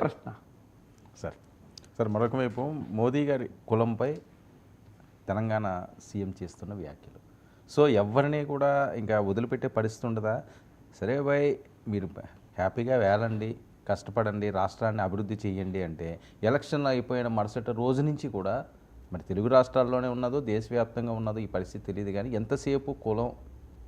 ప్రశ్న. సార్ మరొక వైపు మోదీ గారి కులంపై తెలంగాణ సీఎం చేస్తున్న వ్యాఖ్యలు, సో ఎవరిని కూడా ఇంకా వదిలిపెట్టే పరిస్థితి ఉండదా? సరే బాయ్, మీరు హ్యాపీగా వేలండి, కష్టపడండి, రాష్ట్రాన్ని అభివృద్ధి చేయండి అంటే ఎలక్షన్లు అయిపోయిన మరుసటి రోజు నుంచి కూడా మరి తెలుగు రాష్ట్రాల్లోనే ఉన్నదో దేశవ్యాప్తంగా ఉన్నదో ఈ పరిస్థితి తెలియదు, కానీ ఎంతసేపు కులం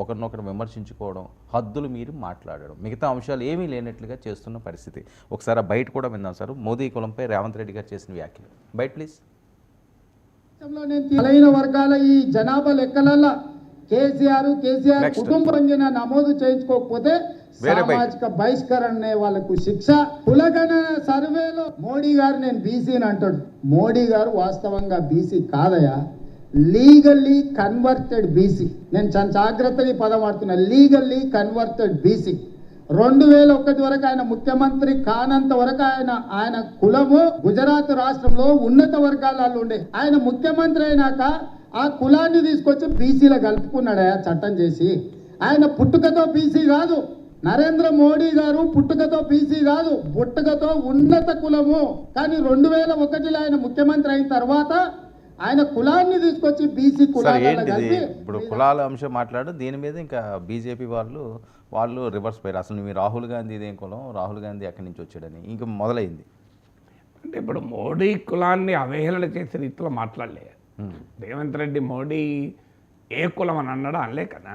ఒకరినొకరు విమర్శించుకోవడం, హద్దులు మీరు మాట్లాడడం, మిగతా అంశాలు ఏమీ లేనట్లుగా చేస్తున్న పరిస్థితి. ఒకసారి బయట కూడా విందాం సార్ మోదీ కులంపై రేవంత్ రెడ్డి గారు చేసిన వ్యాఖ్యలు. బయట ప్లీజ్. బలైన వర్గాల ఈ జనాభా లెక్కలలో కేసీఆర్ కుటుంబం నమోదు చేయించుకోకపోతే సామాజిక బహిష్కరణ వాళ్ళకు శిక్ష. కులగణ సర్వేలో మోడీ గారు నేను బీసీని అంటాడు. మోడీ గారు వాస్తవంగా బీసీ కాదయా, లీగల్లీ కన్వర్టెడ్ బీసీ. నేను చాలా జాగ్రత్తగా పదం వాడుతున్నా, లీగల్లీ కన్వర్టెడ్ బీసీ. 2001 వరకు ఆయన ముఖ్యమంత్రి కానంత వరకు ఆయన కులము గుజరాత్ రాష్ట్రంలో ఉన్నత వర్గాలలో ఉండే. ఆయన ముఖ్యమంత్రి అయినాక ఆ కులాన్ని తీసుకొచ్చి బీసీలో కలుపుకున్నాడు చట్టం చేసి. ఆయన పుట్టుకతో బీసీ కాదు, నరేంద్ర మోడీ గారు పుట్టుకతో బీసీ కాదు, పుట్టుకతో ఉన్నత కులము. కానీ 2001లో ఆయన ముఖ్యమంత్రి అయిన తర్వాత ఆయన కులాన్ని తీసుకొచ్చి బీసీ కులాలను కలిపి. ఇప్పుడు కులాల అంశం మాట్లాడు, దీని మీద ఇంకా బీజేపీ వాళ్ళు రివర్స్ పోయారు. అసలు మీ రాహుల్ గాంధీ ఇదేం కులం, రాహుల్ గాంధీ ఎక్కడి నుంచి వచ్చాడని ఇంకా మొదలైంది. అంటే ఇప్పుడు మోడీ కులాన్ని అవహేళన చేసే రీతిలో మాట్లాడలే రేవంత్ రెడ్డి. మోడీ ఏ కులం అని అన్నాడో అనలే కదా,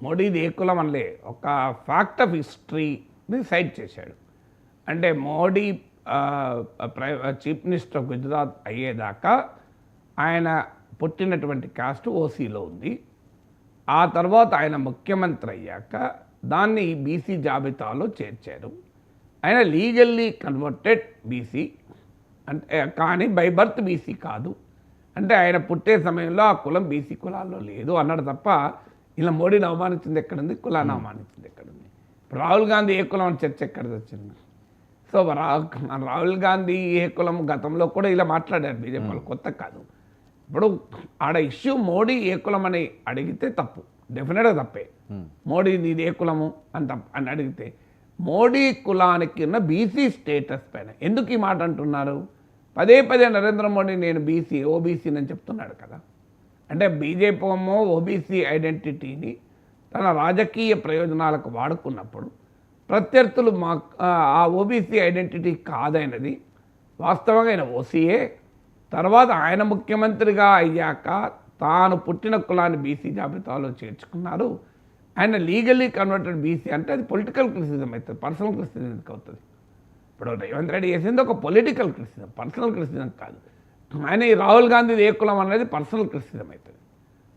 మోడీది ఏ కులం అనలే, ఒక ఫ్యాక్ట్ ఆఫ్ హిస్టరీని సైట్ చేశాడు. అంటే Modi chief minister of Gujarat అయ్యేదాకా ఆయన పుట్టినటువంటి కాస్ట్ ఓసీలో ఉంది. ఆ తర్వాత ఆయన ముఖ్యమంత్రి అయ్యాక దాన్ని బీసీ జాబితాలో చేర్చారు. ఆయన లీగల్లీ కన్వర్టెడ్ బీసీ అంటే, కానీ బై బర్త్ బీసీ కాదు. అంటే ఆయన పుట్టే సమయంలో ఆ కులం బీసీ కులాల్లో లేదు అన్నాడు తప్ప, ఇలా మోడీని అవమానించింది ఎక్కడుంది, కులాన్ని అవమానించింది ఎక్కడుంది? రాహుల్ గాంధీ ఏ కులం అని చర్చ ఎక్కడిది వచ్చింది? సో రాహుల్ గాంధీ ఏ కులం గతంలో కూడా ఇలా మాట్లాడారు బీజేపీ వాళ్ళు, కొత్త కాదు. ఇప్పుడు ఆడ ఇష్యూ మోడీ ఏ కులం అని అడిగితే తప్పు, డెఫినెట్గా తప్పే. మోడీ నీది ఏ కులము అని అడిగితే, మోడీ కులానికి ఉన్న బీసీ స్టేటస్ పైన ఎందుకు ఈ మాట అంటున్నారు? పదే నరేంద్ర మోడీ నేను బీసీ ఓబీసీని అని చెప్తున్నాడు కదా. అంటే బీజేపీ ఏమో ఓబీసీ ఐడెంటిటీని తన రాజకీయ ప్రయోజనాలకు వాడుకున్నప్పుడు ప్రత్యర్థులు ఆ ఓబీసీ ఐడెంటిటీ కాదైనది వాస్తవంగా ఆయన ఓసీఏ. తర్వాత ఆయన ముఖ్యమంత్రిగా అయ్యాక తాను పుట్టిన కులాన్ని బీసీ జాబితాలో చేర్చుకున్నారు. ఆయన లీగల్లీ కన్వర్టెడ్ బీసీ అంటే అది పొలిటికల్ క్రిటిసిజం అవుతుంది, పర్సనల్ క్రిటిసిజం అవుతుంది. ఇప్పుడు రేవంత్ రెడ్డి చేసింది ఒక పొలిటికల్ క్రిటిసిజం, పర్సనల్ క్రిటిసిజం కాదు. ఆయన ఈ రాహుల్ గాంధీ ఏ కులం అనేది పర్సనల్ క్రిటిసిజం అవుతుంది.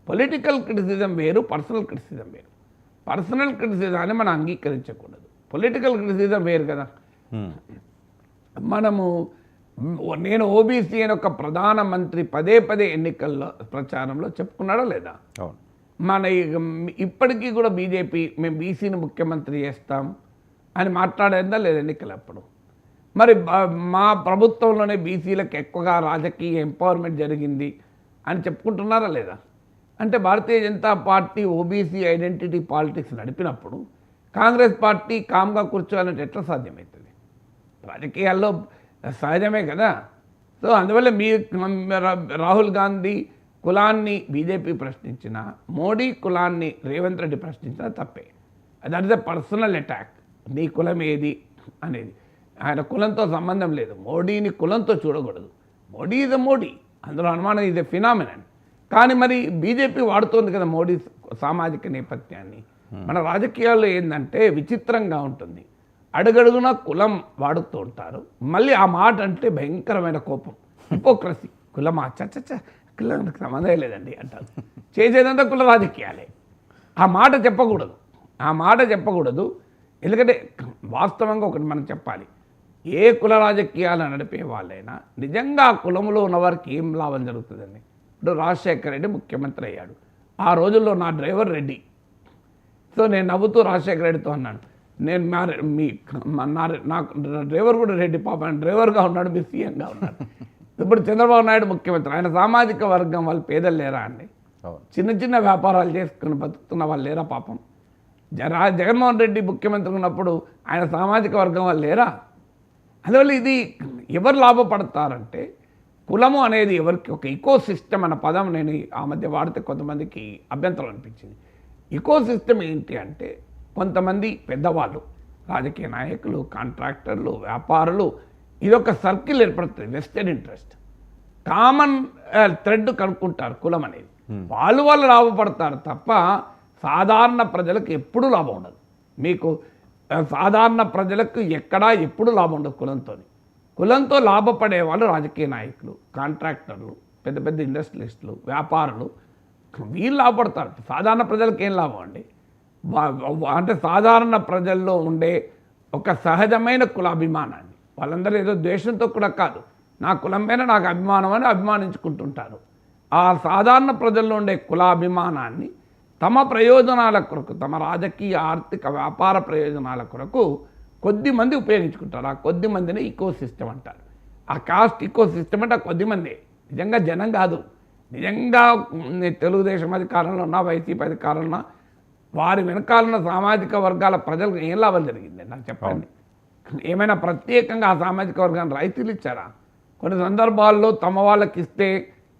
పొలిటికల్ క్రిటిసిజం వేరు, పర్సనల్ క్రిటిసిజం వేరు. పర్సనల్ క్రిటిసిజాన్ని మనం అంగీకరించకూడదు, పొలిటికల్ క్రిటిసిజం వేరు కదా. మనము నేను ఓబీసీ అని ఒక ప్రధానమంత్రి పదే ఎన్నికల్లో ప్రచారంలో చెప్పుకున్నాడా లేదా? మన ఇప్పటికీ కూడా బీజేపీ మేము బీసీని ముఖ్యమంత్రి చేస్తాం అని మాట్లాడేందా లేదా ఎన్నికలప్పుడు? మరి మా ప్రభుత్వంలోనే బీసీలకు ఎక్కువగా రాజకీయ ఎంపవర్మెంట్ జరిగింది అని చెప్పుకుంటున్నారా లేదా? అంటే Bharatiya Janata party OBC identity politics నడిపినప్పుడు కాంగ్రెస్ పార్టీ కామ్గా కూర్చోవాలంటే ఎట్లా సాధ్యమవుతుంది? రాజకీయాల్లో సహజమే కదా. సో అందువల్ల రాహుల్ గాంధీ కులాన్ని బీజేపీ ప్రశ్నించిన, మోడీ కులాన్ని రేవంత్ రెడ్డి ప్రశ్నించిన తప్పే. That is a personal attack. నీ కులం ఏది అనేది ఆయన కులంతో సంబంధం లేదు. మోడీని కులంతో చూడకూడదు. మోడీ ఈజ్ ఎ మోడీ, అందులో అనుమానం ఈజ్ ఎ ఫినామినన్. కానీ మరి బీజేపీ వాడుతోంది కదా మోడీ సామాజిక నేపథ్యాన్ని. మన రాజకీయాల్లో ఏంటంటే విచిత్రంగా ఉంటుంది, అడుగడుగున కులం వాడుతూ ఉంటారు. మళ్ళీ ఆ మాట అంటే భయంకరమైన కోపం, హిపోక్రసీ. కులమా చచ్చ కులానికి సంబంధం లేదండి అంటారు. చేసేదంతా కుల రాజకీయాలే. ఆ మాట చెప్పకూడదు. ఎందుకంటే వాస్తవంగా ఒకటి మనం చెప్పాలి, ఏ కుల రాజకీయాలు నడిపే వాళ్ళైనా నిజంగా ఆ కులంలో ఉన్నవారికి ఏం లాభం జరుగుతుందండి? ఇప్పుడు రాజశేఖర రెడ్డి ముఖ్యమంత్రి అయ్యాడు. ఆ రోజుల్లో నా డ్రైవర్ రెడ్డి. సో నేను నవ్వుతూ రాజశేఖర రెడ్డితో అన్నాను, నేను నాకు డ్రైవర్ కూడా రెడ్డి, పాపం డ్రైవర్గా ఉన్నాడు, మీరు సీఎంగా ఉన్నాడు. ఇప్పుడు చంద్రబాబు నాయుడు ముఖ్యమంత్రి, ఆయన సామాజిక వర్గం వాళ్ళు పేదలు లేరా అండి? చిన్న వ్యాపారాలు చేసుకుని బతుకుతున్న వాళ్ళు లేరా పాపం? జగన్మోహన్ రెడ్డి ముఖ్యమంత్రి ఉన్నప్పుడు ఆయన సామాజిక వర్గం వాళ్ళు లేరా? అందువల్ల ఇది ఎవరు లాభపడతారంటే కులము అనేది ఎవరికి ఒక ఇకో సిస్టమ్ అన్న పదం నేను ఆ మధ్య వాడితే కొంతమందికి అభ్యంతరం అనిపించింది. ఇకో సిస్టమ్ ఏంటి అంటే కొంతమంది పెద్దవాళ్ళు, రాజకీయ నాయకులు, కాంట్రాక్టర్లు, వ్యాపారులు, ఇదొక సర్కిల్ ఏర్పడుతుంది. వెస్టెడ్ ఇంట్రెస్ట్ కామన్ థ్రెడ్ కనుక్కుంటారు కులం అనేది. వాళ్ళు లాభపడతారు తప్ప సాధారణ ప్రజలకు ఎప్పుడూ లాభం ఉండదు. మీకు సాధారణ ప్రజలకు ఎక్కడా ఎప్పుడు లాభం ఉండదు కులంతో లాభపడే వాళ్ళు రాజకీయ నాయకులు, కాంట్రాక్టర్లు, పెద్ద పెద్ద ఇండస్ట్రియలిస్టులు, వ్యాపారులు, వీళ్ళు లాభపడతారు. సాధారణ ప్రజలకు ఏం లాభం అండి? అంటే సాధారణ ప్రజల్లో ఉండే ఒక సహజమైన కులాభిమానాన్ని, వాళ్ళందరూ ఏదో ద్వేషంతో కూడా కాదు, నా కులం పైన నాకు అభిమానం అని అభిమానించుకుంటుంటారు. ఆ సాధారణ ప్రజల్లో ఉండే కులాభిమానాన్ని తమ ప్రయోజనాల కొరకు, తమ రాజకీయ ఆర్థిక వ్యాపార ప్రయోజనాల కొరకు కొద్దిమంది ఉపయోగించుకుంటారు. ఆ కొద్ది మందిని ఇకో సిస్టమ్ అంటారు. ఆ కాస్ట్ ఇకో సిస్టమ్ అంటే ఆ కొద్ది మంది, నిజంగా జనం కాదు. నిజంగా తెలుగుదేశం అధికారంలో ఉన్న, వైసీపీ అధికారంలో ఉన్న, వారి వెనకాలన్న సామాజిక వర్గాల ప్రజలకు ఏం లాభం జరిగింది నాకు చెప్పండి. ఏమైనా ప్రత్యేకంగా ఆ సామాజిక వర్గాన్ని రైతులు ఇచ్చారా? కొన్ని సందర్భాల్లో తమ వాళ్ళకి ఇస్తే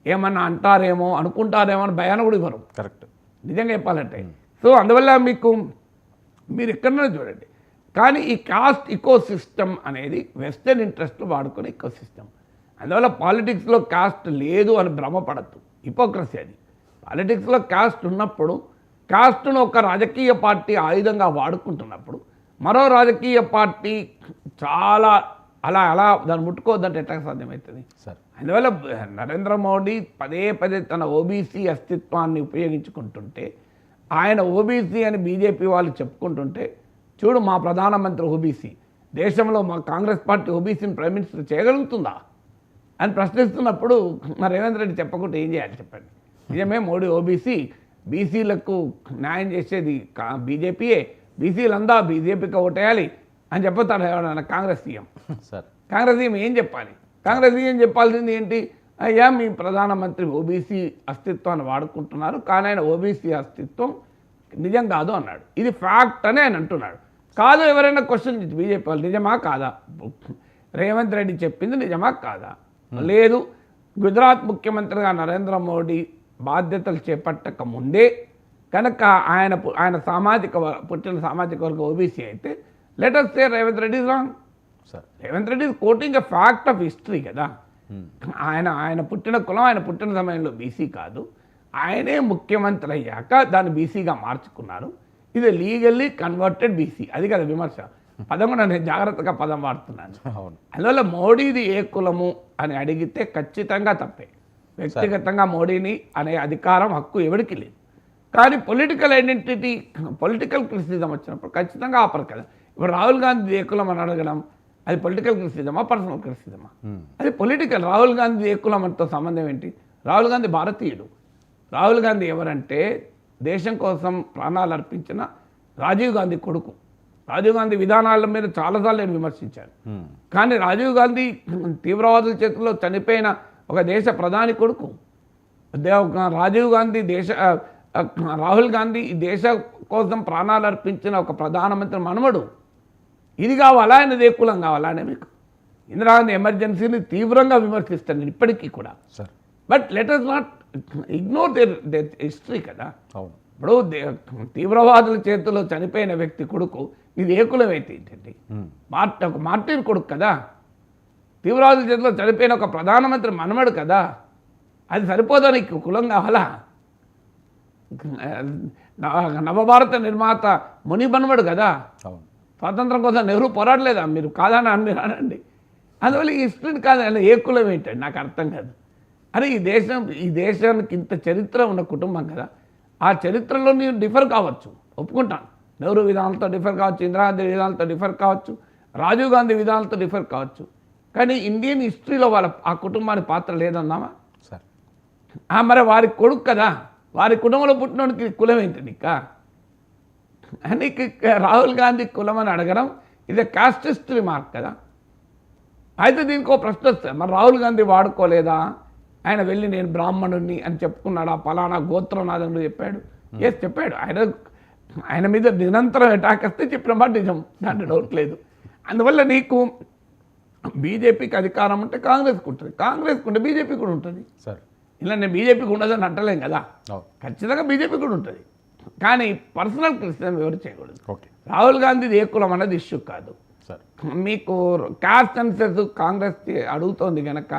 ఏమన్నా అంటారేమో, అనుకుంటారేమో అని భయాన్ని కూడా ఇవ్వరు. కరెక్ట్, నిజంగా చెప్పాలంటే. సో అందువల్ల మీరు ఎక్కడైనా చూడండి. కానీ ఈ కాస్ట్ ఇకో సిస్టమ్ అనేది వెస్టర్న్ ఇంట్రెస్ట్లు వాడుకునే ఇకో సిస్టమ్. అందువల్ల పాలిటిక్స్లో కాస్ట్ లేదు అని భ్రమపడద్దు, హిపోక్రసీ అది. పాలిటిక్స్లో కాస్ట్ ఉన్నప్పుడు, కాస్ట్ను ఒక రాజకీయ పార్టీ ఆయుధంగా వాడుకుంటున్నప్పుడు, మరో రాజకీయ పార్టీ చాలా అలా దాన్ని ముట్టుకోవద్దంటే ఎట్లా సాధ్యమవుతుంది? సార్, అందువల్ల నరేంద్ర మోడీ పదే తన ఓబీసీ అస్తిత్వాన్ని ఉపయోగించుకుంటుంటే, ఆయన ఓబీసీ అని బీజేపీ వాళ్ళు చెప్పుకుంటుంటే, చూడు మా ప్రధానమంత్రి ఓబీసీ, దేశంలో మా కాంగ్రెస్ పార్టీ ఓబీసీని ప్రైమ్ మినిస్టర్ చేయగలుగుతుందా అని ప్రశ్నిస్తున్నప్పుడు మరి రేవంత్ రెడ్డి చెప్పకుండా ఏం చేయాలి చెప్పండి? నిజమే మోడీ ఓబీసీ, బీసీలకు న్యాయం చేసేది బీజేపీయే, బీసీలందా బీజేపీకి ఓటేయాలి అని చెప్తాడు ఎవరైనా Congress CM. Sir, Congress CM ఏం చెప్పాలి? కాంగ్రెస్ సీఎం చెప్పాల్సింది ఏంటి? అయ్యా మీ ప్రధానమంత్రి ఓబీసీ అస్తిత్వాన్ని వాడుకుంటున్నారు, కానీ ఆయన ఓబీసీ అస్తిత్వం నిజం కాదు అన్నాడు. ఇది ఫ్యాక్ట్ అని ఆయన అంటున్నాడు. కాదు ఎవరైనా క్వశ్చన్ బీజేపీ వాళ్ళు, నిజమా కాదా? రేవంత్ రెడ్డి చెప్పింది నిజమా కాదా? లేదు, గుజరాత్ ముఖ్యమంత్రిగా నరేంద్ర మోడీ బాధ్యతలు చేపట్టక ముందే కనుక ఆయన పుట్టిన సామాజిక వర్గం ఓబీసీ అయితే let us say Revanth Reddy is wrong. Sir, Revanth Reddy is coating a fact of history కదా. ఆయన పుట్టిన కులం, ఆయన పుట్టిన సమయంలో బీసీ కాదు, ఆయనే ముఖ్యమంత్రి అయ్యాక దాన్ని బీసీగా మార్చుకున్నారు. ఇది లీగల్లీ కన్వర్టెడ్ బీసీ. అది కదా విమర్శ. పదం కూడా నేను జాగ్రత్తగా పదం వాడుతున్నాను. అందువల్ల మోడీది ఏ కులము అని అడిగితే ఖచ్చితంగా తప్పే. వ్యక్తిగతంగా మోడీని అనే అధికారం, హక్కు ఎవరికి లేదు. కానీ పొలిటికల్ ఐడెంటిటీ, పొలిటికల్ క్రిటిసిజం వచ్చినప్పుడు ఖచ్చితంగా ఆపరు కదా. ఇప్పుడు రాహుల్ గాంధీ ఏ కులం అని అడగడం, అది పొలిటికల్ క్రిటిసిజమా, పర్సనల్ క్రిటిసిజమా? అది పొలిటికల్. రాహుల్ గాంధీ ఏ కులం అంతో సంబంధం ఏంటి? రాహుల్ గాంధీ భారతీయుడు. రాహుల్ గాంధీ ఎవరంటే దేశం కోసం ప్రాణాలు అర్పించిన రాజీవ్ గాంధీ కొడుకు. రాజీవ్ గాంధీ విధానాల మీద చాలాసార్లు నేను విమర్శించాను. కానీ రాజీవ్ గాంధీ తీవ్రవాదుల చేతుల్లో చనిపోయిన ఒక దేశ ప్రధాని కొడుకు. రాజీవ్ గాంధీ రాహుల్ గాంధీ ఈ దేశ కోసం ప్రాణాలు అర్పించిన ఒక ప్రధానమంత్రి మనవడు. ఇది కావాలా, ఆయన ఏ కులం కావాలా అని మీకు? ఇందిరాగాంధీ ఎమర్జెన్సీని తీవ్రంగా విమర్శిస్తాను నేను ఇప్పటికీ కూడా. But let us not ignore their history కదా. అవును, ఇప్పుడు తీవ్రవాదుల చేతిలో చనిపోయిన వ్యక్తి కొడుకు ఇది ఏ కులం అయితే ఏంటండి? ఒక మార్టిన్ కొడుకు కదా. తీవ్రవాదుల చేతిలో చనిపోయిన ఒక ప్రధానమంత్రి మనమడు కదా. అది సరిపోదా నీకు కులం కావాలా? నవభారత నిర్మాత ముని మనమడు కదా. స్వాతంత్రం కోసం నెహ్రూ పోరాడలేదా? మీరు కాదని మీరు అనండి. అందువల్ల ఈ హిస్టరీని కాదు, ఏ కులం ఏంటండి నాకు అర్థం కాదు. అరే ఈ దేశానికి ఇంత చరిత్ర ఉన్న కుటుంబం కదా. ఆ చరిత్రలో నేను డిఫర్ కావచ్చు, ఒప్పుకుంటాను. నెహ్రూ విధానాలతో డిఫర్ కావచ్చు, ఇందిరాగాంధీ విధానాలతో డిఫర్ కావచ్చు, రాజీవ్ గాంధీ విధానాలతో డిఫర్ కావచ్చు. కానీ ఇండియన్ హిస్టరీలో ఆ కుటుంబానికి పాత్ర లేదన్నామా? సార్, మరి వారి కొడుకు కదా, వారి కుటుంబంలో పుట్టినోడికి కులం ఏంటి నీకా? నీకు రాహుల్ గాంధీ కులం అని అడగడం ఇది కాస్ట్ హిస్టరీ మార్క్ కదా. అయితే దీనికి ఒక ప్రశ్న వస్తుంది, మరి రాహుల్ గాంధీ వాడుకోలేదా? ఆయన వెళ్ళి నేను బ్రాహ్మణుడిని అని చెప్పుకున్నాడు, ఆ పలానా గోత్రనాథుడు చెప్పాడు. చెప్పాడు. ఆయన మీద నిరంతరం అటాక్ వస్తే చెప్పిన మాట నిజం, దాంట్లో డౌట్ లేదు. అందువల్ల నీకు బీజేపీకి అధికారం ఉంటే కాంగ్రెస్కి ఉంటుంది, కాంగ్రెస్కి ఉంటే బీజేపీ కూడా ఉంటుంది. సార్ ఇలా నేను బీజేపీకి ఉండదని అంటలేం కదా, అవును. ఖచ్చితంగా బీజేపీ కూడా ఉంటుంది. కానీ పర్సనల్ క్రిటిసిజం ఎవరు చేయకూడదు. ఓకే రాహుల్ గాంధీది ఏ కులం అన్నది ఇష్యూ కాదు. సార్ మీకు క్యాస్ట్ సెన్సెస్ కాంగ్రెస్ అడుగుతోంది కనుక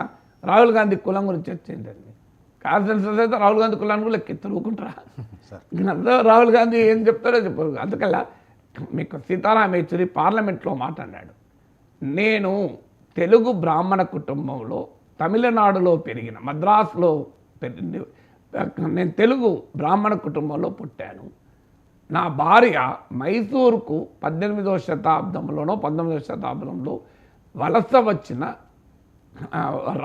రాహుల్ గాంధీ కులం గురించి వచ్చిందండి. క్యాస్ట్ సెన్సెస్ అయితే రాహుల్ గాంధీ కులాన్ని కూడా లెక్కి తిరుగుకుంటారా? సార్ అంతా రాహుల్ గాంధీ ఏం చెప్తారో చెప్పరు. అందుకల్లా మీకు సీతారాం యేచూరి పార్లమెంట్లో మాట్లాడాడు, నేను తెలుగు బ్రాహ్మణ కుటుంబంలో తమిళనాడులో పెరిగిన మద్రాసులో నేను తెలుగు బ్రాహ్మణ కుటుంబంలో పుట్టాను. నా భార్య మైసూరుకు 18వ శతాబ్దంలోనో 19వ శతాబ్దంలో వలస వచ్చిన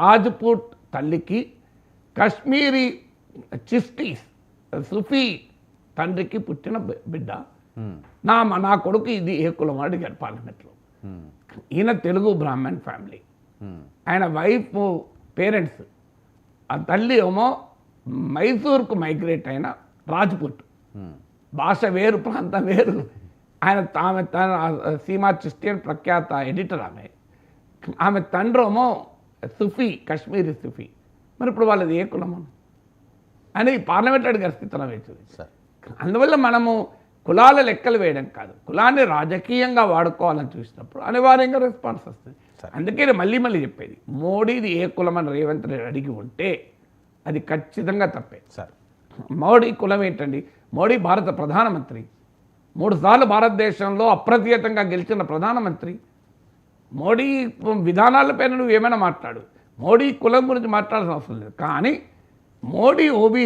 రాజ్పూట్ తల్లికి కాశ్మీరీ చిస్టీస్ సుఫీ తండ్రికి పుట్టిన బిడ్డ. నా కొడుకు ఇది ఏ కులం అడిగారు పార్లమెంట్లో. ఈయన తెలుగు బ్రాహ్మణ్ ఫ్యామిలీ, ఆయన వైఫ్ పేరెంట్స్, ఆ తల్లి ఏమో మైసూర్కు మైగ్రేట్ అయిన రాజ్పుట్, భాష వేరు ప్రాంతం వేరు. ఆమె తన సీమా చిస్టియన్ ప్రఖ్యాత ఎడిటర్ ఆమె తండ్రేమో సుఫీ, కాశ్మీరీ సుఫీ. మరి ఇప్పుడు వాళ్ళది ఏ కులము అని పార్లమెంట్ అడిగారు సీతారాం యేచూరి. అందువల్ల మనము కులాల లెక్కలు వేయడం కాదు, కులాన్ని రాజకీయంగా వాడుకోవాలని చూసినప్పుడు అనివార్యంగా రెస్పాన్స్ వస్తుంది. అందుకే మళ్ళీ చెప్పేది, మోడీది ఏ కులం అని రేవంత్ రెడ్డి అడిగి ఉంటే అది ఖచ్చితంగా తప్పే. సార్ మోడీ కులం ఏంటండి? మోడీ భారత ప్రధానమంత్రి, 3 సార్లు భారతదేశంలో అప్రతిహతంగా గెలిచిన ప్రధానమంత్రి. మోడీ విధానాలపైన నువ్వు ఏమైనా మాట్లాడు, మోడీ కులం గురించి మాట్లాడాల్సిన అవసరం లేదు. కానీ మోడీ ఓబీ